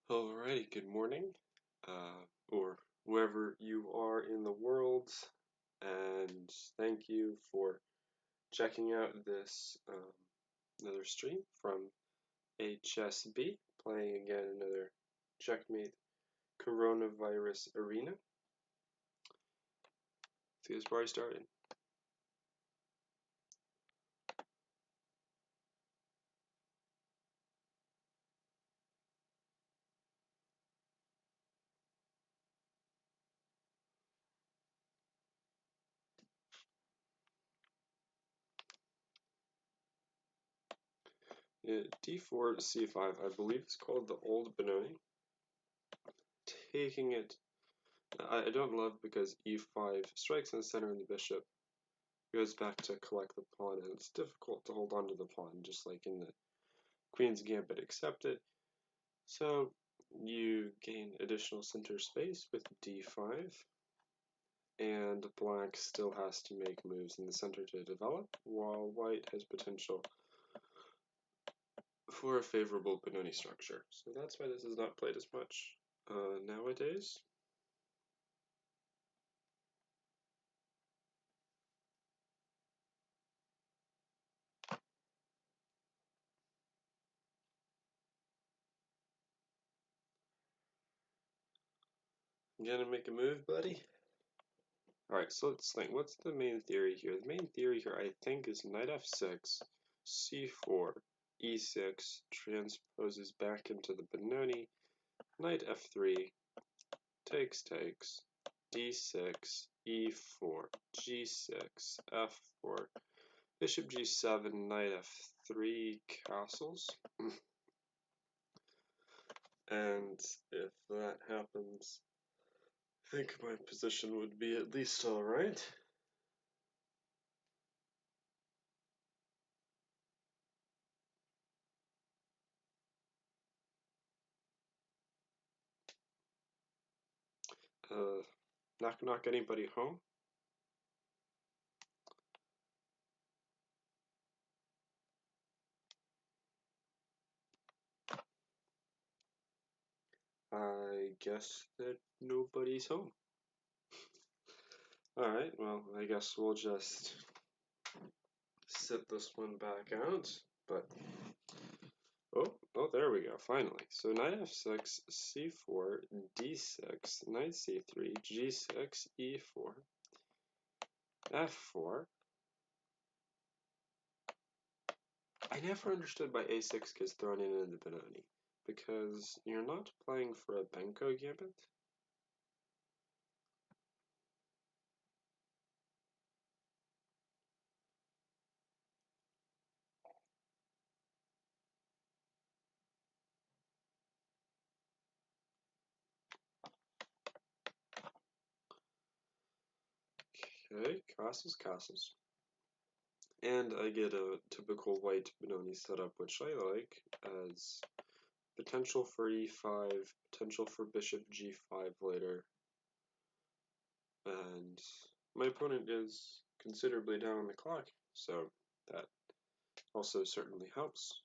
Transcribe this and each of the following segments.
Alrighty, good morning, or wherever you are in the world, and thank you for checking out this another stream from HSB, playing again another Checkmate Coronavirus Arena. Let's get this party started. D4, C5, I believe it's called the Old Benoni. Taking it, I don't love because E5 strikes in the center and the bishop goes back to collect the pawn, and it's difficult to hold on to the pawn, just like in the Queen's Gambit, except it. So you gain additional center space with d5, and black still has to make moves in the center to develop, while white has potential for a favorable Benoni structure. So that's why this is not played as much nowadays. You gonna make a move, buddy? Alright, so let's think. What's the main theory here? The main theory here, I think, is knight f6, c4, e6, transposes back into the Benoni, knight f3, takes, d6, e4, g6, f4, bishop g7, knight f3, castles. And if that happens, I think my position would be at least alright. Knock knock, anybody home? I guess that nobody's home. Alright, well, I guess we'll just sit this one back out, but oh, there we go, finally. So knight f6, c4, d6, knight c3, g6, e4, f4. I never understood why a6 gets thrown in the Benoni, because you're not playing for a Benko gambit. Okay, castles. And I get a typical white Benoni setup, which I like, as potential for e5, potential for bishop g5 later, and my opponent is considerably down on the clock, so that also certainly helps.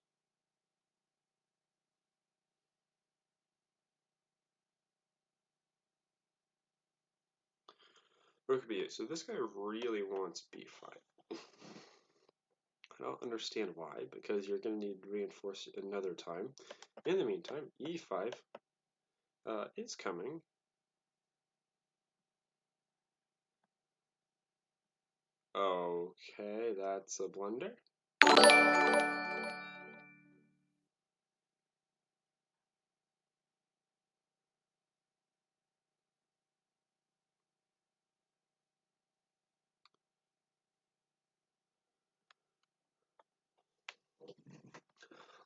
Rook b8, so this guy really wants b5. I don't understand why, because you're going to need to reinforce it another time. In the meantime, e5 is coming. Okay, that's a blunder.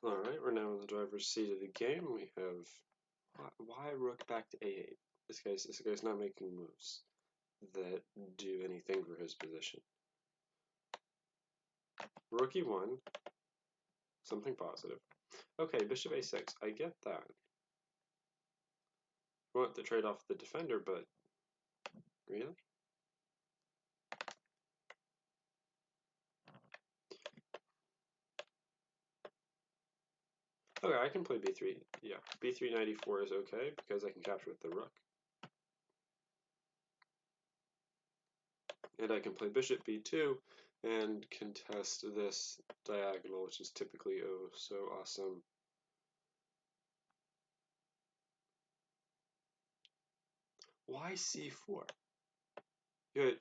Alright, we're now in the driver's seat of the game. We have... Why rook back to a8? This guy's not making moves that do anything for his position. Rook e1, something positive. Okay, bishop a6, I get that. I want to trade off the defender, but really? Okay, I can play b3. Yeah, b3 94 is okay because I can capture with the rook. And I can play bishop b2 and contest this diagonal, which is typically oh so awesome. Why c4? Good.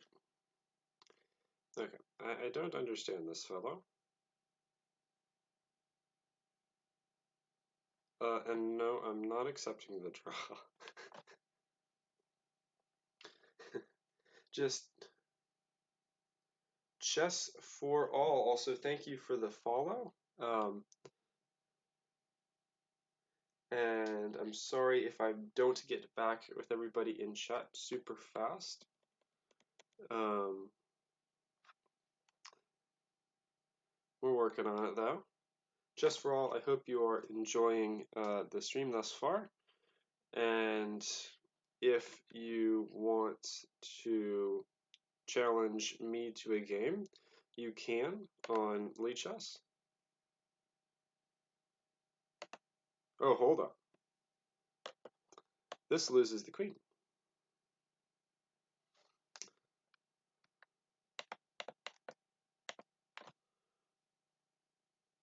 Okay, I don't understand this fellow. And no, I'm not accepting the draw. Just chess for all. Also, thank you for the follow. And I'm sorry if I don't get back with everybody in chat super fast. We're working on it though. Chess for all, I hope you are enjoying the stream thus far. And if you want to challenge me to a game, you can on Lichess. Oh, hold up. This loses the queen.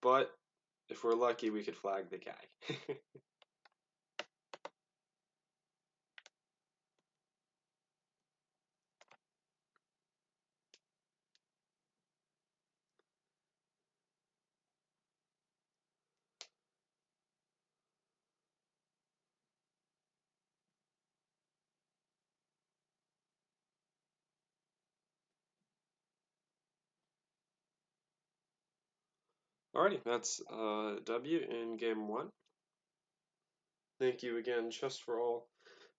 But if we're lucky, we could flag the guy. Alrighty, that's W in game 1. Thank you again, Chess for All,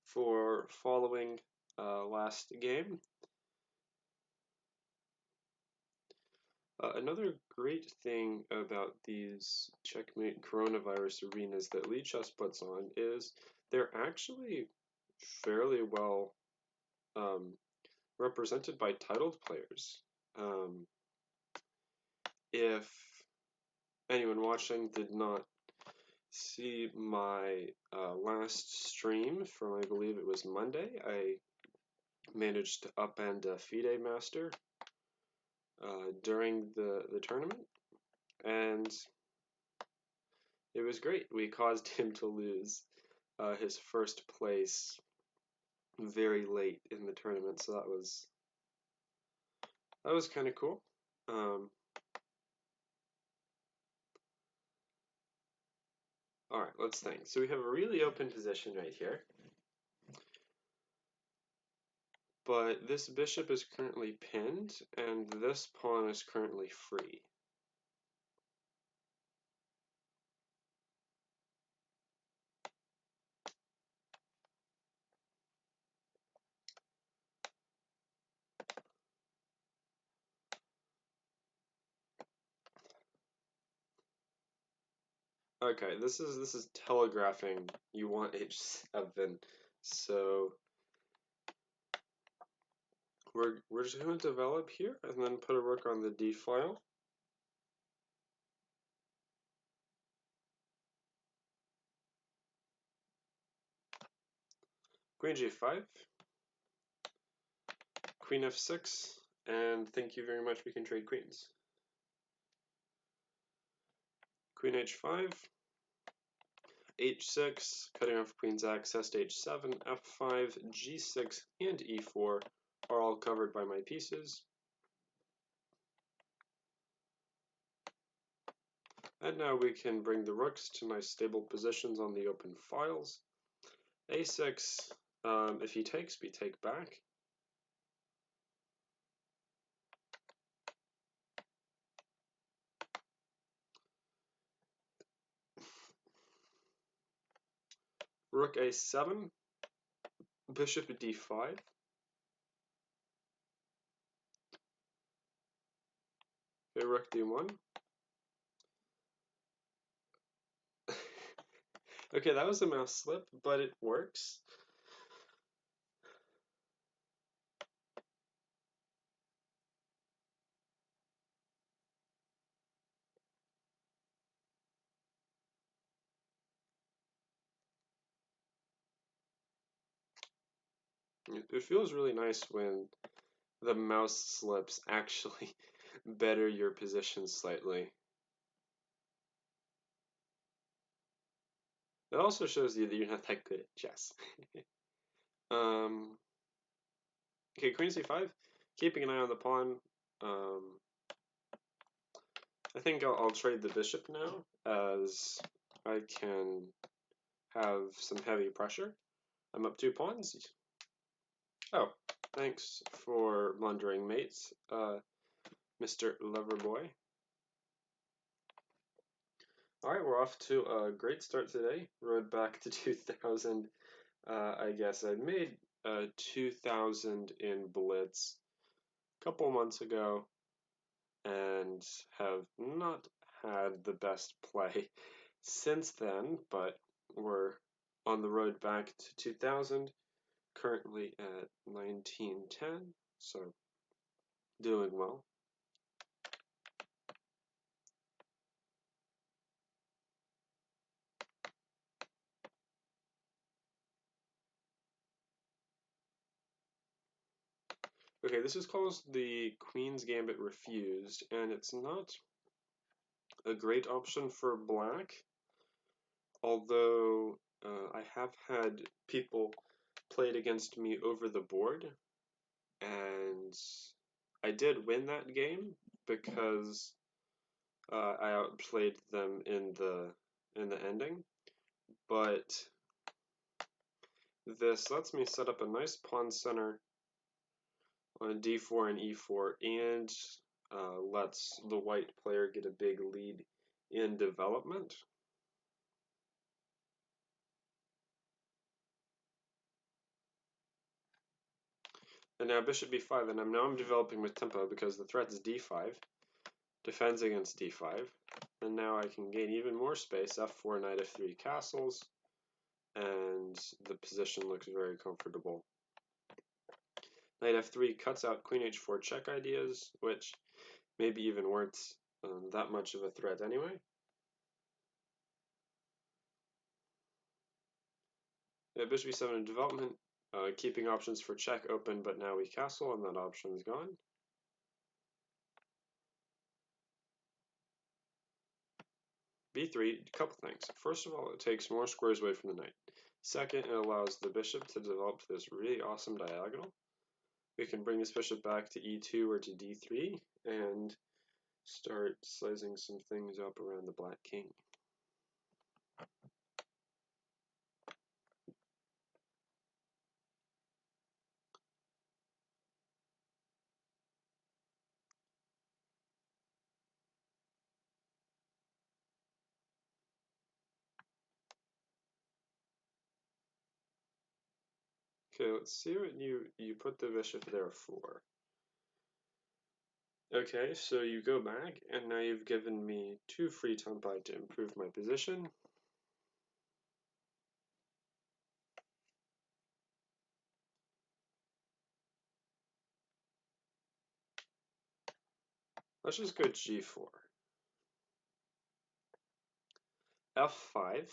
for following last game. Another great thing about these Checkmate coronavirus arenas that Lichess puts on is they're actually fairly well represented by titled players. If anyone watching did not see my last stream from, I believe it was Monday, I managed to upend a FIDE master during the tournament, and it was great. We caused him to lose his first place very late in the tournament, so that was kind of cool. All right, let's think. So we have a really open position right here, but this bishop is currently pinned, and this pawn is currently free. Okay, this is telegraphing you want h7, so we're just going to develop here and then put a rook on the d file. Queen g5, queen f6, and thank you very much, we can trade queens. Queen h5, h6, cutting off queen's access to h7, f5, g6, and e4 are all covered by my pieces. And now we can bring the rooks to nice stable positions on the open files. a6, if he takes, we take back. Rook a7, bishop d5. Okay, rook d1. Okay, that was a mouse slip, but it works. It feels really nice when the mouse slips actually better your position slightly. It also shows you that you're not that good at chess. um, okay, queen c5. Keeping an eye on the pawn. Um, I think I'll trade the bishop now, as I can have some heavy pressure. I'm up 2 pawns. Oh, thanks for blundering, mates, Mr. Loverboy. Alright, we're off to a great start today. Rode back to 2000. I guess I made 2000 in Blitz a couple months ago and have not had the best play since then, but we're on the road back to 2000, currently at 1910, so doing well. Okay, this is called the Queen's Gambit Refused, and it's not a great option for black, although I have had people play it against me over the board, and I did win that game because I outplayed them in the ending. But this lets me set up a nice pawn center on d4 and e4, and lets the white player get a big lead in development. And now bishop b5, and now I'm developing with tempo because the threat is d5, defends against d5, and now I can gain even more space, f4, knight f3 castles, and the position looks very comfortable. Knight f3 cuts out queen h4 check ideas, which maybe even weren't that much of a threat anyway. Yeah, bishop e7 in development, keeping options for check open, but now we castle and that option is gone. b3, a couple things. First of all, it takes more squares away from the knight. Second, it allows the bishop to develop this really awesome diagonal. We can bring this bishop back to e2 or to d3 and start slicing some things up around the black king. Okay, let's see what you put the bishop there for. Okay, so you go back, and now you've given me 2 free tempi to improve my position. Let's just go g4. f5.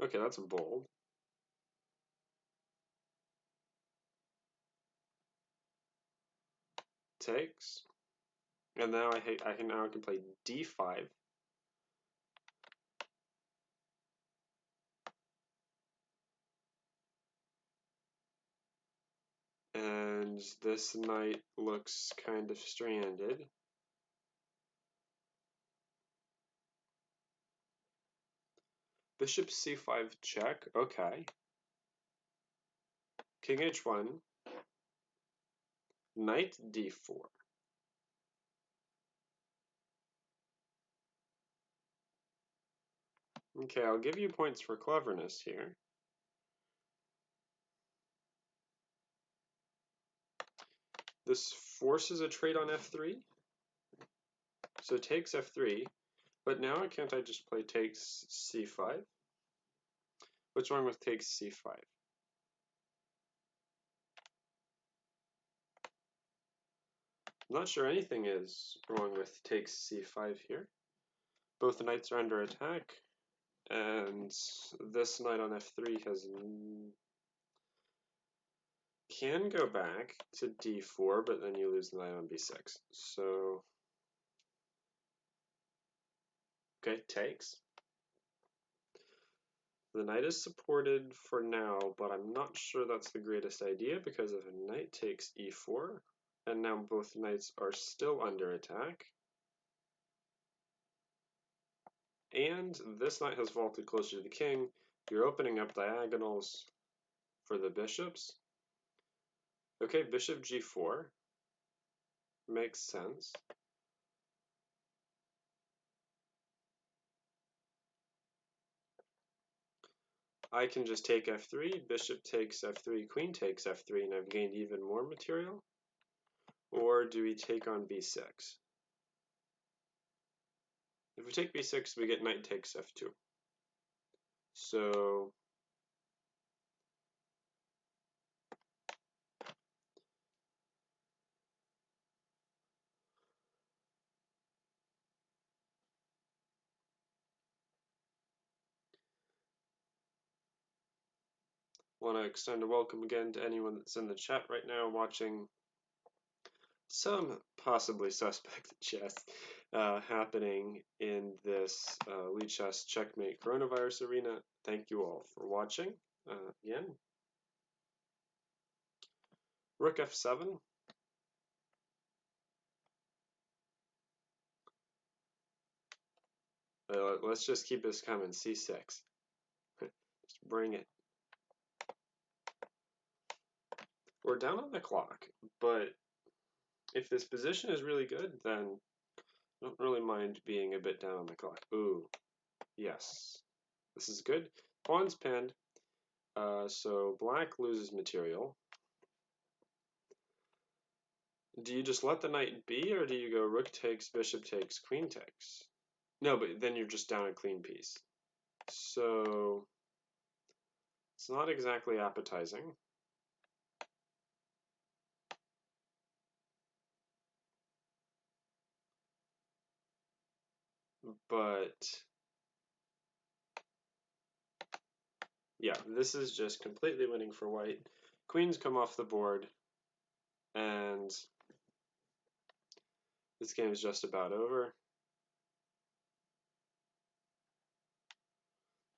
Okay, that's bold. Takes. And now I can play d5. And this knight looks kind of stranded. Bishop c5 check, okay. King h1, knight d4. Okay, I'll give you points for cleverness here. This forces a trade on f3. So takes f3, but now can't I just play takes c5? What's wrong with takes c5? I'm not sure anything is wrong with takes c5 here. Both knights are under attack, and this knight on f3 can go back to d4, but then you lose the knight on b6. So, okay, takes. The knight is supported for now, but I'm not sure that's the greatest idea because if a knight takes e4, and now both knights are still under attack, and this knight has vaulted closer to the king, you're opening up diagonals for the bishops. Okay, bishop g4 makes sense. I can just take f3, bishop takes f3, queen takes f3, and I've gained even more material. Or do we take on b6? If we take b6, we get knight takes f2. So want to extend a welcome again to anyone that's in the chat right now watching some possibly suspect chess happening in this Lichess Checkmate coronavirus arena. Thank you all for watching. Again, rook f7. Let's just keep this coming. c6. Just bring it. We're down on the clock, but if this position is really good, then I don't really mind being a bit down on the clock. Ooh, yes. This is good. Pawn's pinned, so black loses material. Do you just let the knight be, or do you go rook takes, bishop takes, queen takes? No, but then you're just down a clean piece. So it's not exactly appetizing. But yeah, this is just completely winning for white. Queens come off the board, and this game is just about over.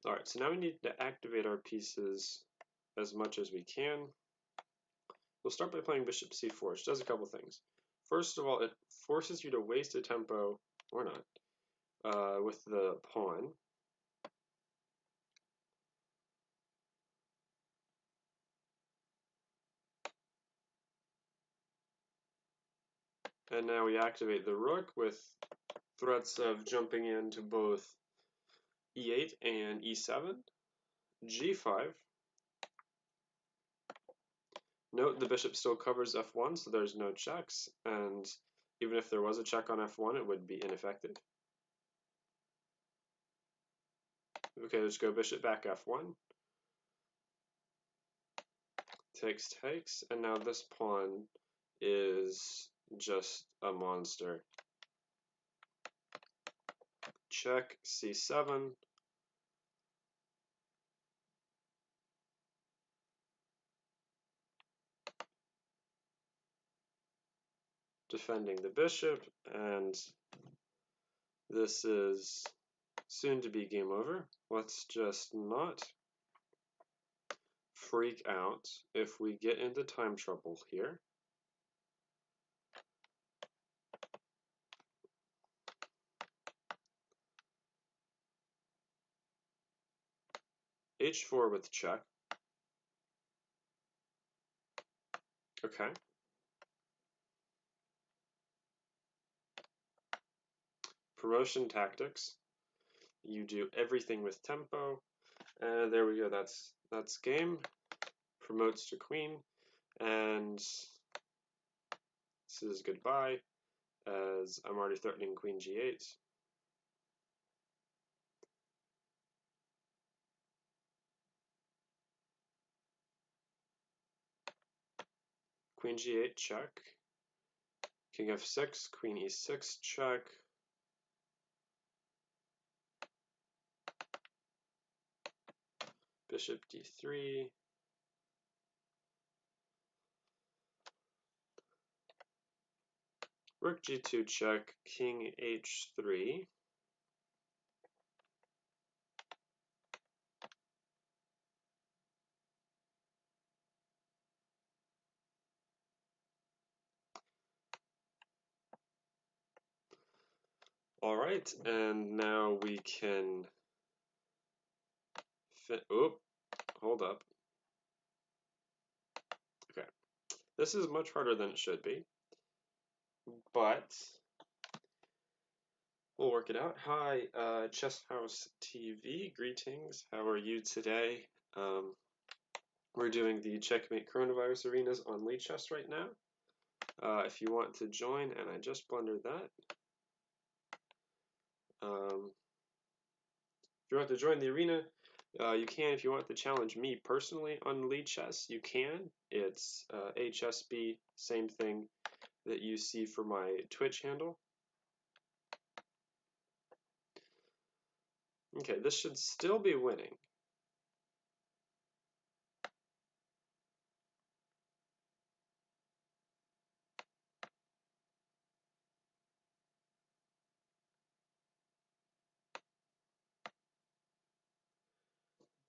Alright, so now we need to activate our pieces as much as we can. We'll start by playing bishop c4, which does a couple things. First of all, it forces you to waste a tempo, or not, with the pawn. And now we activate the rook with threats of jumping into both e8 and e7, g5. Note the bishop still covers f1, so there's no checks, and even if there was a check on f1, it would be ineffective. Okay, let's go bishop back f1. Takes, takes, and now this pawn is just a monster. Check, c7. Defending the bishop, and this is soon to be game over. Let's just not freak out if we get into time trouble here. h4 with check. Okay. Promotion tactics. You do everything with tempo. There we go. That's game. Promotes to queen, and this is goodbye, as I'm already threatening queen g8. Queen g8 check. King f6, queen e6 check. Bishop d3. rook g2 check, king h3. All right, and now we can oop, hold up. Okay, this is much harder than it should be, but we'll work it out. Hi, Chess House TV, greetings. How are you today? We're doing the Checkmate Coronavirus Arenas on Lead Chess right now. If you want to join, and I just blundered that. If you want to join the arena, you can. If you want to challenge me personally on Lead Chess, you can. It's HSB, same thing that you see for my Twitch handle. Okay, this should still be winning.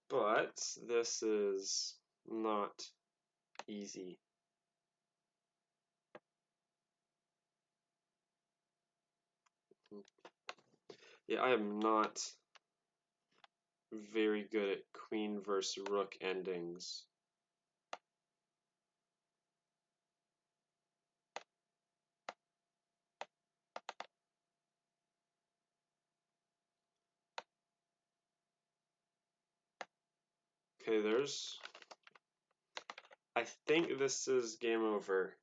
But this is not easy. Yeah, I am not very good at queen versus rook endings. Okay, I think this is game over.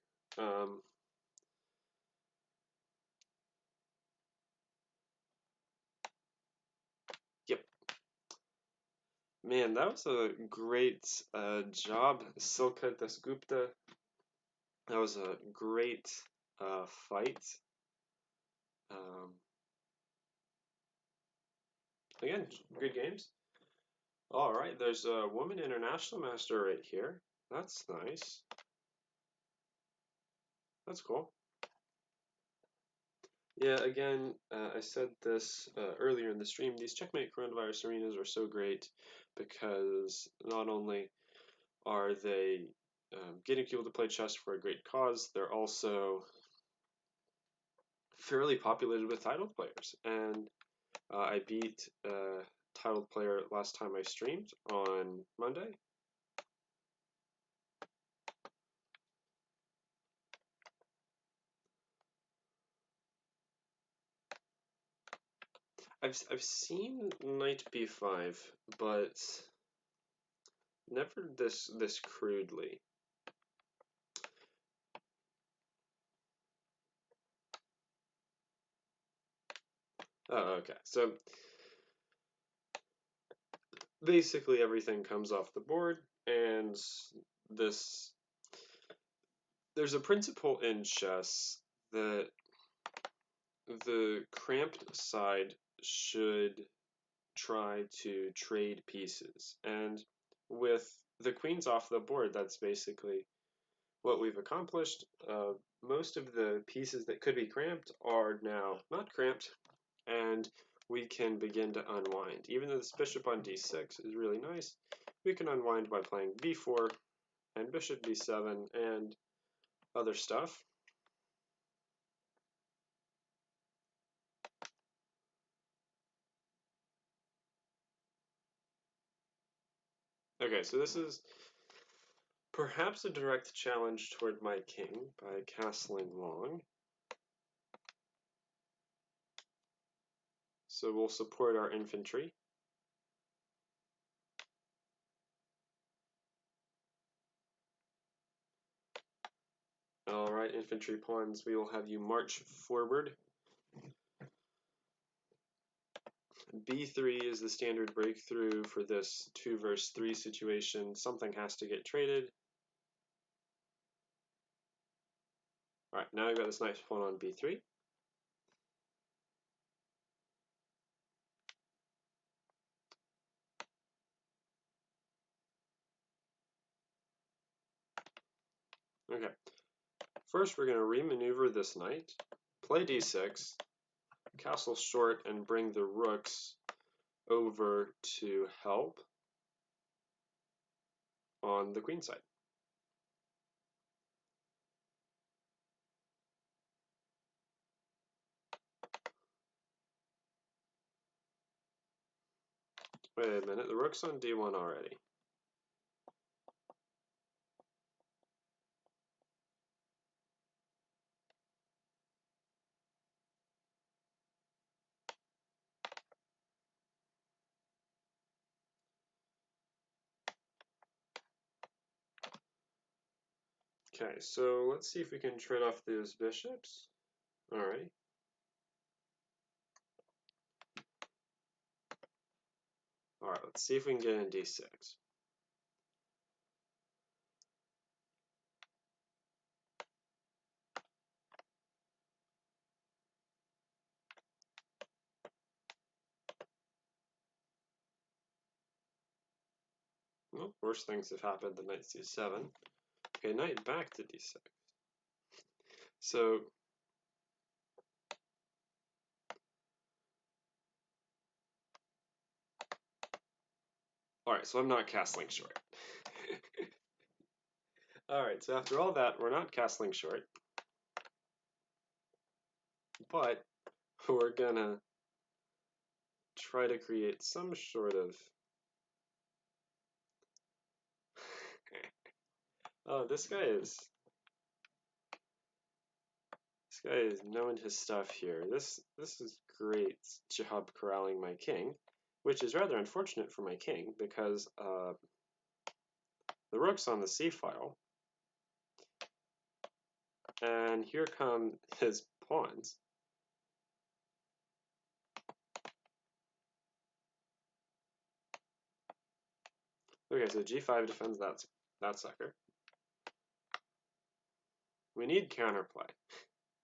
Yep. Man, that was a great job, Silka Dasgupta. That was a great fight. Again, good games. All right, there's a woman international master right here. That's nice. That's cool. Yeah, again, I said this earlier in the stream. These Checkmate Coronavirus Arenas are so great because not only are they getting people to play chess for a great cause, they're also fairly populated with titled players. And I beat a titled player last time I streamed on Monday. I've seen knight b5, but never this crudely. Oh, okay. So basically everything comes off the board, and there's a principle in chess that the cramped side should try to trade pieces, and with the queens off the board, that's basically what we've accomplished. Most of the pieces that could be cramped are now not cramped, and we can begin to unwind. Even though this bishop on d6 is really nice, we can unwind by playing b4 and bishop b7 and other stuff. Okay, so this is perhaps a direct challenge toward my king by castling long. So we'll support our infantry. Alright, infantry pawns, we will have you march forward. b3 is the standard breakthrough for this 2 versus 3 situation. Something has to get traded. Alright, now we've got this nice pawn on b3. Okay, first we're going to remaneuver this knight. play d6, castle short, and bring the rooks over to help on the queen side. Wait a minute, the rook's on d1 already. Okay, so let's see if we can trade off those bishops. Alright. Alright, let's see if we can get in d6. Well, worse things have happened than knight c7. Okay, knight back to d6. So, alright, so I'm not castling short. Alright, so after all that, we're not castling short. But we're gonna try to create some sort of... Oh, this guy is knowing his stuff here. This is great job corralling my king, which is rather unfortunate for my king because the rook's on the c file, and here come his pawns. Okay, so g5 defends that sucker. We need counterplay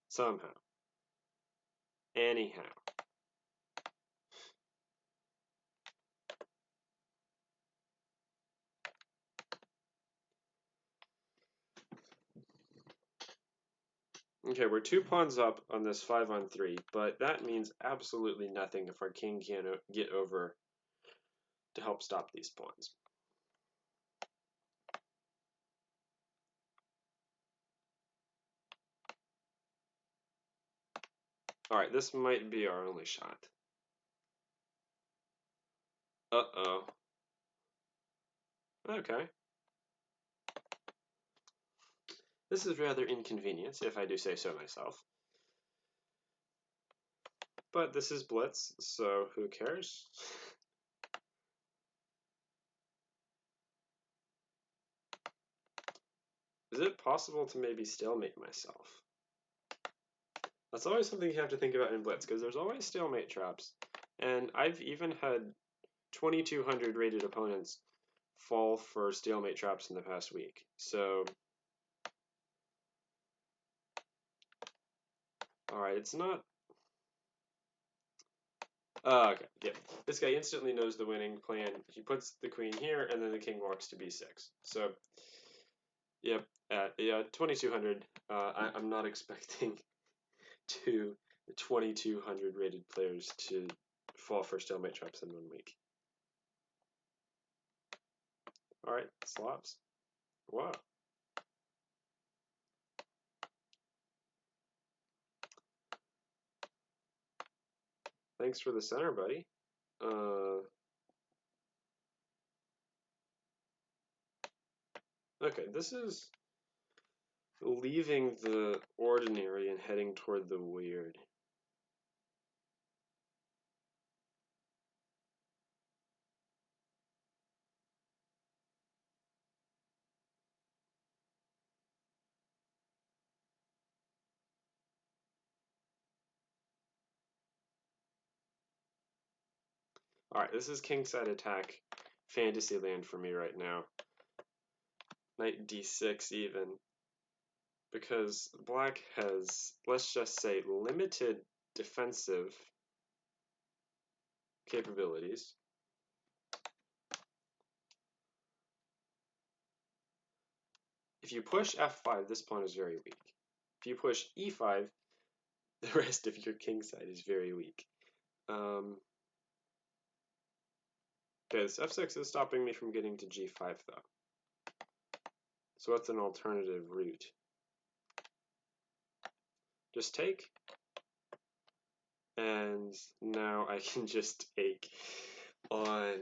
somehow. Anyhow. Okay, we're 2 pawns up on this 5-on-3, but that means absolutely nothing if our king can't get over to help stop these pawns. Alright, this might be our only shot. Uh-oh. Okay. This is rather inconvenient, if I do say so myself. But this is Blitz, so who cares? Is it possible to maybe stalemate myself? That's always something you have to think about in Blitz, because there's always stalemate traps. And I've even had 2200 rated opponents fall for stalemate traps in the past week. So, alright, it's not... okay, yeah. This guy instantly knows the winning plan. He puts the queen here, and then the king walks to b6. So, yep, yeah, 2200. I'm not expecting 2200 rated players to fall for stalemate traps in 1 week. Alright, slops. Wow. Thanks for the center, buddy. Okay, this is leaving the ordinary and heading toward the weird. Alright, this is kingside attack fantasy land for me right now. Knight d6 even. Because black has, let's just say, limited defensive capabilities. If you push f5, this pawn is very weak. If you push e5, The rest of your king side is very weak. Okay, this f6 is stopping me from getting to g5 though. So what's an alternative route? Just take, and now I can just take on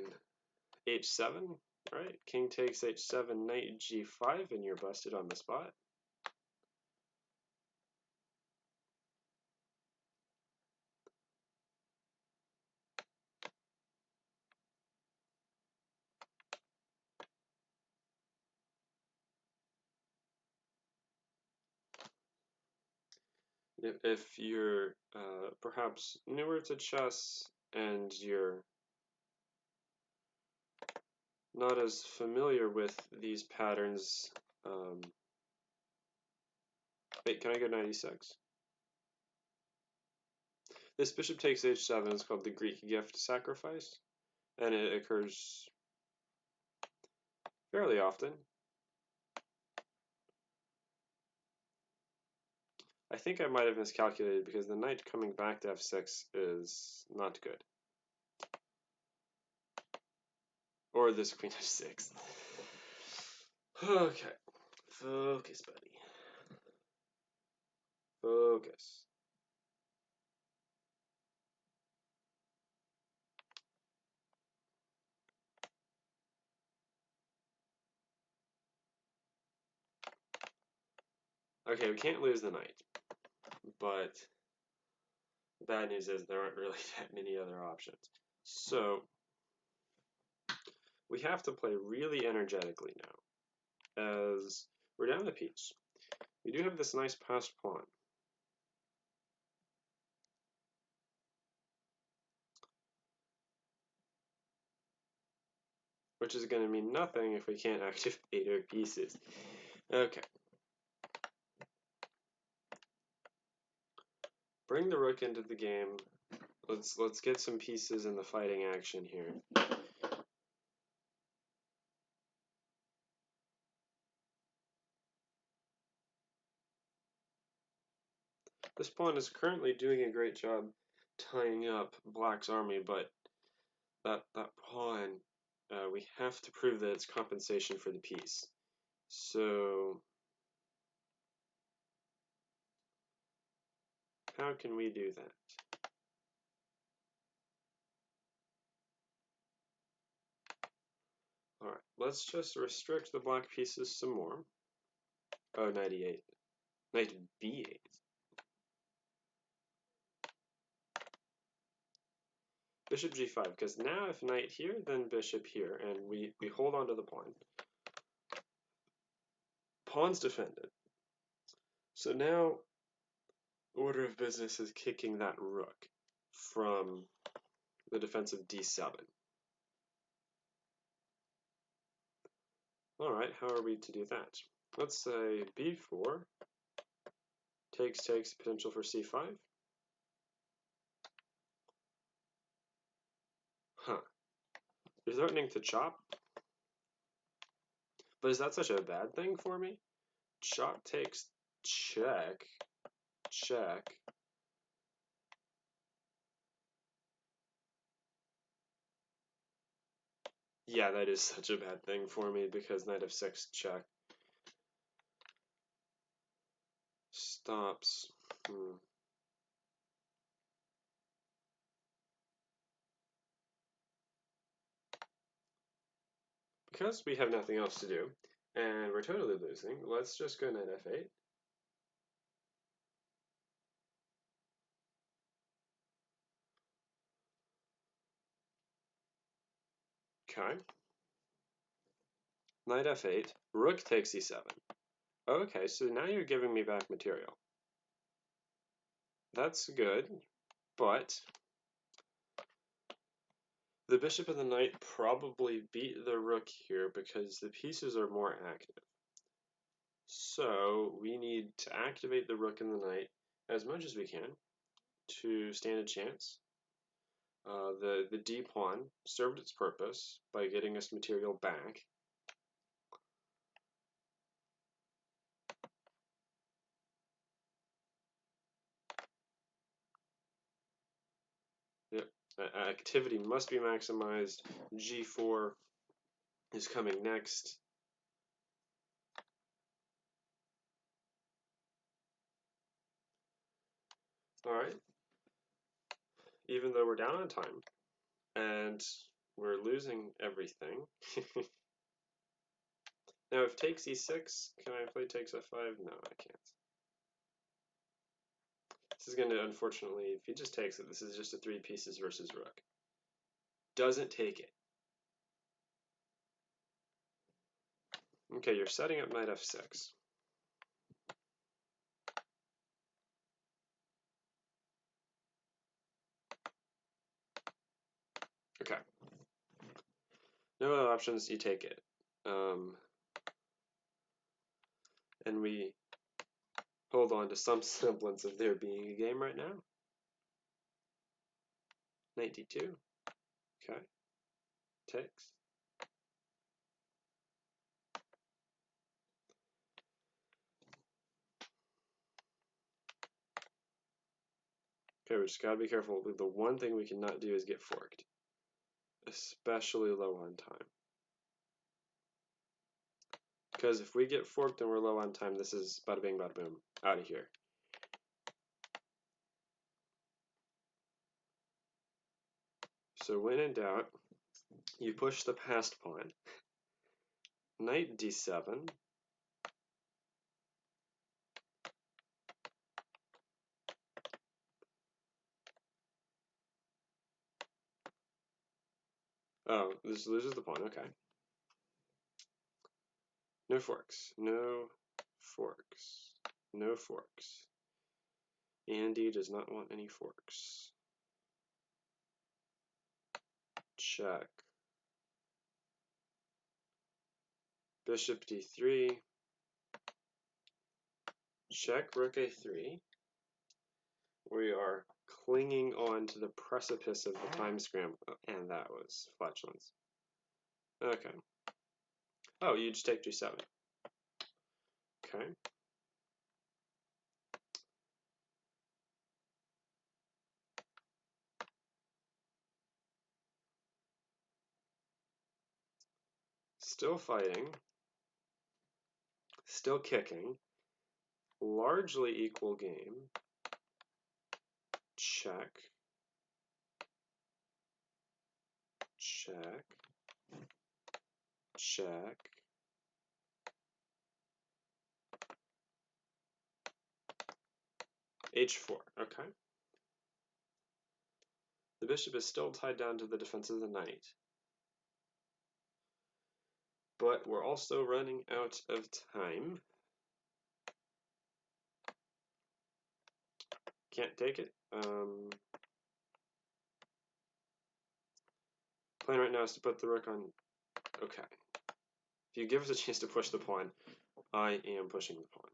h7, right? King takes h7, knight g5, and you're busted on the spot. If you're perhaps newer to chess and you're not as familiar with these patterns, wait, can I go 96? This bishop takes h7 is called the Greek gift sacrifice, and it occurs fairly often. I think I might have miscalculated because the knight coming back to f6 is not good. Or this queen f6. Okay. Focus, buddy. Focus. Okay, we can't lose the knight. But the bad news is there aren't really that many other options. So we have to play really energetically now, as we're down the piece. We do have this nice passed pawn. Which is going to mean nothing if we can't activate our pieces. Okay. Bring the rook into the game. Let's get some pieces in the fighting action here. This pawn is currently doing a great job tying up Black's army, but that pawn, we have to prove that it's compensation for the piece. So how can we do that? Alright, let's just restrict the black pieces some more. Oh, 98. Knight b8. Bishop g5, because now if knight here, then bishop here, and we hold on to the pawn. Pawn's defended. So now, order of business is kicking that rook from the defense of d7. Alright, how are we to do that? Let's say b4, takes, potential for c5. Huh. You're threatening to chop? But is that such a bad thing for me? Chop takes, check, check. Yeah, that is such a bad thing for me because knight f6 check stops. Because we have nothing else to do, and we're totally losing, let's just go knight f8. Okay. Knight f8, rook takes e7. Okay, so now you're giving me back material. That's good, but the bishop and the knight probably beat the rook here because the pieces are more active. So we need to activate the rook and the knight as much as we can to stand a chance. The d pawn served its purpose by getting us material back. Activity must be maximized. G4 is coming next. Alright. Even though we're down on time and we're losing everything. Now if takes e6, can I play takes f5? No, I can't. This is going to, unfortunately, if he just takes it, this is just a 3 pieces versus rook. Doesn't take it. Okay, you're setting up knight f6. Okay. No other options, you take it. And we hold on to some semblance of there being a game right now. Knight d2. Okay. Takes. Okay, we just gotta be careful. The one thing we cannot do is get forked. Especially low on time. Because if we get forked and we're low on time, this is bada bing, bada boom. Out of here. So when in doubt, you push the passed pawn. Knight d7. Oh, this loses the pawn, okay. No forks. No forks. No forks. Andy does not want any forks. Check. Bishop d3. Check, rook a3. We are clinging on to the precipice of the time scramble. And that was flatulence. Okay. Oh, you just take g7. Okay. Still fighting. Still kicking. Largely equal game. Check. Check. Check. h4. Okay. The bishop is still tied down to the defense of the knight. But we're also running out of time. Can't take it. Plan right now is to put the rook on. Okay. If you give us a chance to push the pawn, I am pushing the pawn.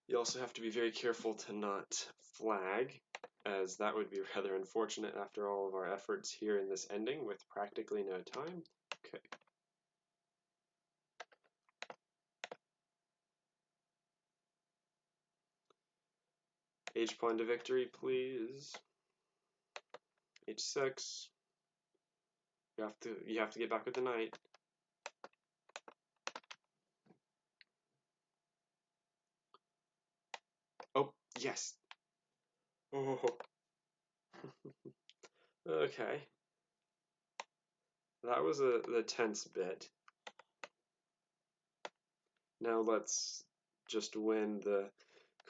You also have to be very careful to not flag, as that would be rather unfortunate after all of our efforts here in this ending with practically no time. Okay. H-pawn to victory, please. H6. You have to get back with the knight. Oh, yes. Oh. Okay. That was the tense bit. Now let's just win the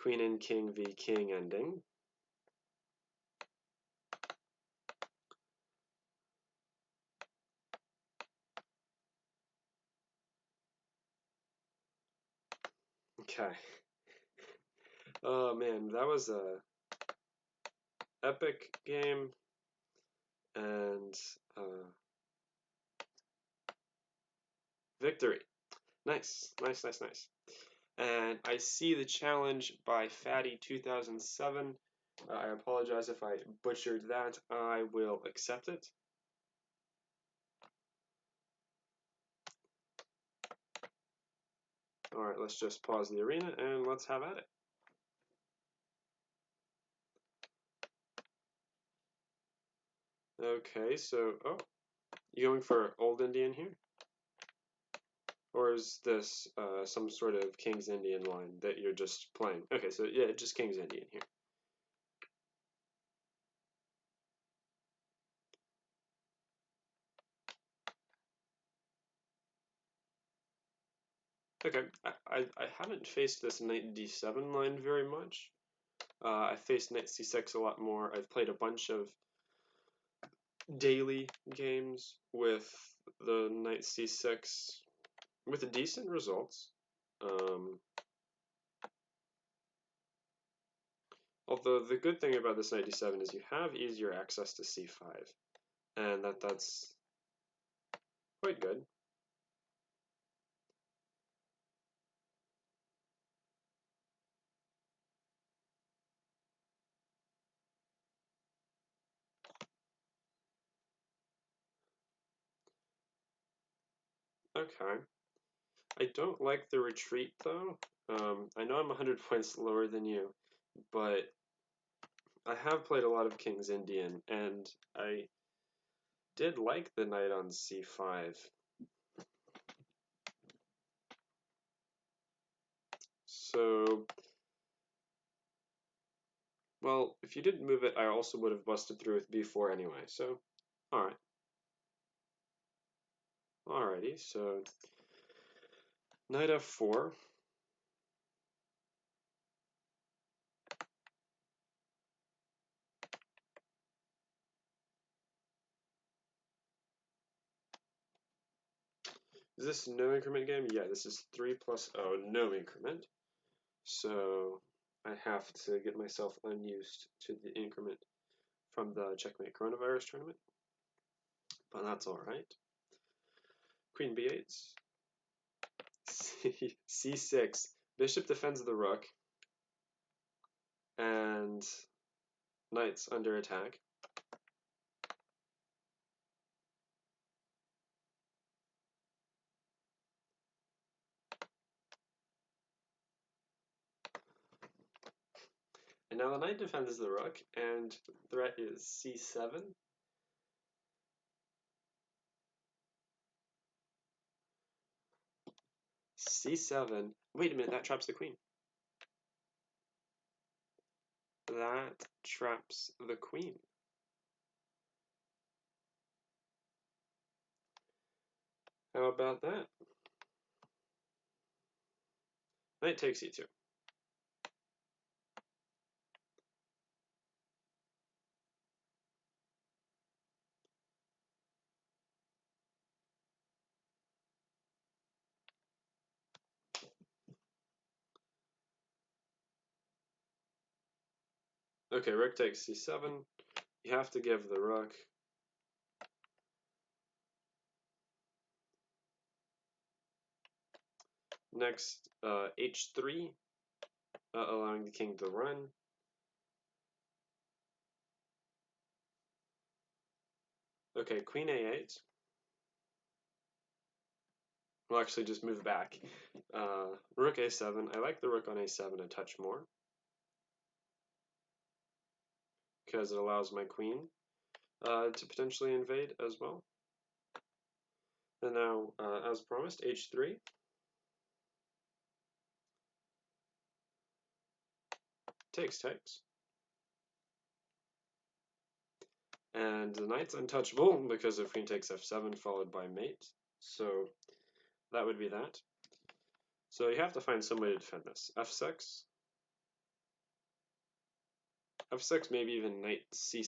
Queen and King v King ending. Okay. Oh man, that was a epic game, and victory. Nice, nice, nice, nice. And I see the challenge by Fatty 2007. I apologize if I butchered that. I will accept it. Alright, let's just pause the arena and let's have at it. Okay, so, oh, you going for Old Indian here? Or is this some sort of King's Indian line that you're just playing? Okay, so yeah, just King's Indian here. Okay, I haven't faced this knight d7 line very much. I faced knight c6 a lot more. I've played a bunch of daily games with the knight c6 with decent results. Although the good thing about this knight d7 is you have easier access to c5, and that's quite good. Okay. I don't like the retreat though. I know I'm 100 points lower than you, but I have played a lot of King's Indian, and I did like the knight on c5. So, well, if you didn't move it, I also would have busted through with b4 anyway, so, alright. Alrighty, so, knight f4. Is this no increment game? Yeah, this is 3 plus no increment. So I have to get myself unused to the increment from the Checkmate coronavirus tournament. But that's alright. Queen b8. c6. Bishop defends the rook. And knight's under attack. And now the knight defends the rook, and threat is c7. c7. Wait a minute, that traps the queen. That traps the queen. How about that? Knight takes e2. Okay, rook takes c7. You have to give the rook. Next, h3, allowing the king to run. Okay, queen a8. We'll actually just move back. Rook a7. I like the rook on a7 a touch more, because it allows my queen to potentially invade as well. And now, as promised, h3. Takes. And the knight's untouchable because of queen takes f7 followed by mate. So that would be that. So you have to find some way to defend this. f6. f6, maybe even knight c6.